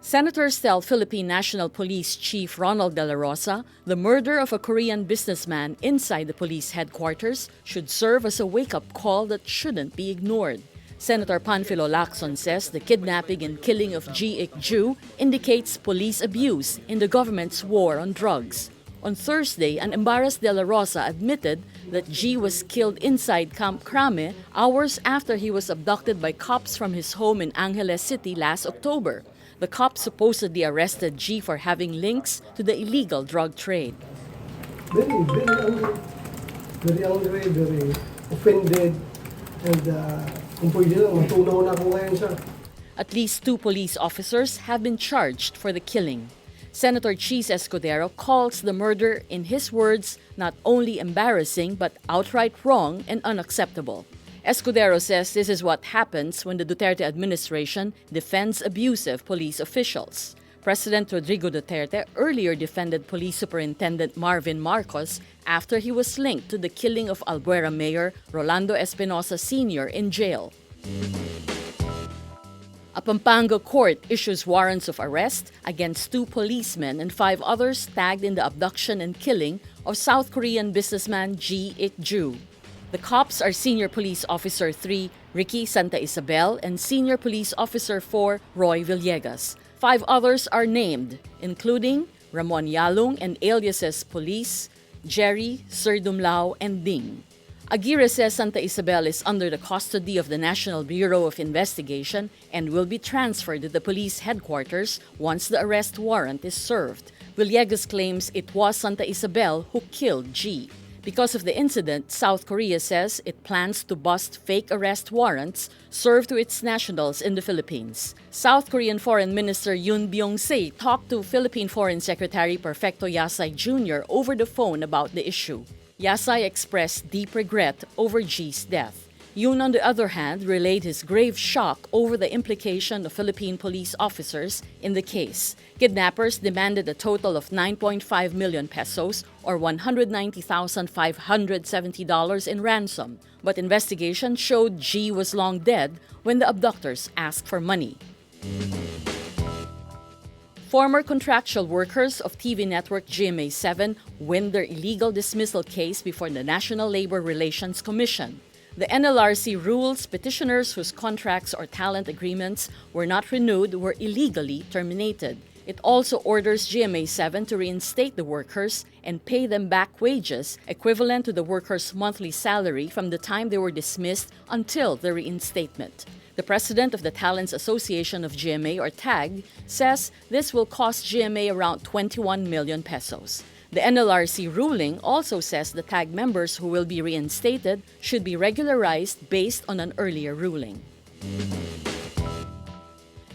Senators tell Philippine National Police Chief Ronald Dela Rosa the murder of a Korean businessman inside the police headquarters should serve as a wake-up call that shouldn't be ignored. Senator Panfilo Lacson says the kidnapping and killing of G.Ik.Ju indicates police abuse in the government's war on drugs. On Thursday, an embarrassed Dela Rosa admitted that G was killed inside Camp Crame hours after he was abducted by cops from his home in Angeles City last October. The cops supposedly arrested G for having links to the illegal drug trade. Very angry, very offended, and kung pwede lang, matunaw na ako ngayon, sir. At least 2 police officers have been charged for the killing. Senator Cheese Escudero calls the murder, in his words, not only embarrassing but outright wrong and unacceptable. Escudero says this is what happens when the Duterte administration defends abusive police officials. President Rodrigo Duterte earlier defended Police Superintendent Marvin Marcos after he was linked to the killing of Albuera Mayor Rolando Espinosa Sr. in jail. A Pampanga court issues warrants of arrest against 2 policemen and 5 others tagged in the abduction and killing of South Korean businessman G.Ik.Ju. The cops are Senior Police Officer 3 Ricky Santa Isabel and Senior Police Officer 4 Roy Villegas. 5 others are named, including Ramon Yalung and aliases Police, Jerry, Sir Dumlao, and Ding. Aguirre says Santa Isabel is under the custody of the National Bureau of Investigation and will be transferred to the police headquarters once the arrest warrant is served. Villegas claims it was Santa Isabel who killed G. Because of the incident, South Korea says it plans to bust fake arrest warrants served to its nationals in the Philippines. South Korean Foreign Minister Yoon Byung-se talked to Philippine Foreign Secretary Perfecto Yasay Jr. over the phone about the issue. Yasay expressed deep regret over G's death. Yoon, on the other hand, relayed his grave shock over the implication of Philippine police officers in the case. Kidnappers demanded a total of 9.5 million pesos or $190,570 in ransom. But investigation showed G was long dead when the abductors asked for money. Former contractual workers of TV network GMA-7 win their illegal dismissal case before the National Labor Relations Commission. The NLRC rules petitioners whose contracts or talent agreements were not renewed were illegally terminated. It also orders GMA-7 to reinstate the workers and pay them back wages equivalent to the workers' monthly salary from the time they were dismissed until the reinstatement. The president of the Talents Association of GMA, or TAG, says this will cost GMA around 21 million pesos. The NLRC ruling also says the TAG members who will be reinstated should be regularized based on an earlier ruling.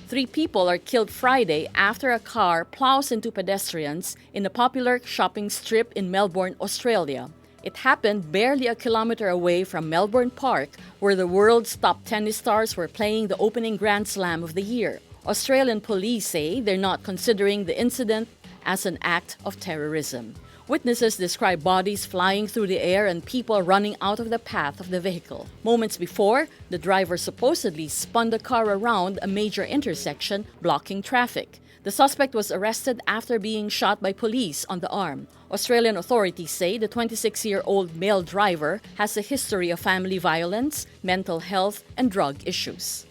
3 people are killed Friday after a car plows into pedestrians in a popular shopping strip in Melbourne, Australia. It happened barely a kilometer away from Melbourne Park, where the world's top tennis stars were playing the opening Grand Slam of the year. Australian police say they're not considering the incident as an act of terrorism. Witnesses describe bodies flying through the air and people running out of the path of the vehicle. Moments before, the driver supposedly spun the car around a major intersection, blocking traffic. The suspect was arrested after being shot by police on the arm. Australian authorities say the 26-year-old male driver has a history of family violence, mental health, and drug issues.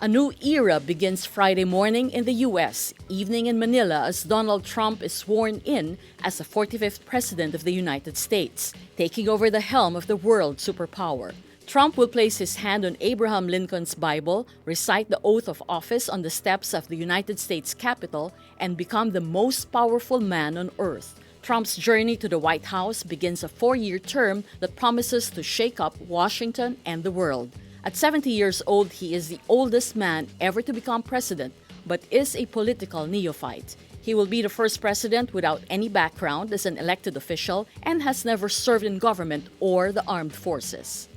A new era begins Friday morning in the U.S., evening in Manila as Donald Trump is sworn in as the 45th President of the United States, taking over the helm of the world superpower. Trump will place his hand on Abraham Lincoln's Bible, recite the oath of office on the steps of the United States Capitol, and become the most powerful man on earth. Trump's journey to the White House begins a 4-year term that promises to shake up Washington and the world. At 70 years old, he is the oldest man ever to become president, but is a political neophyte. He will be the first president without any background as an elected official and has never served in government or the armed forces.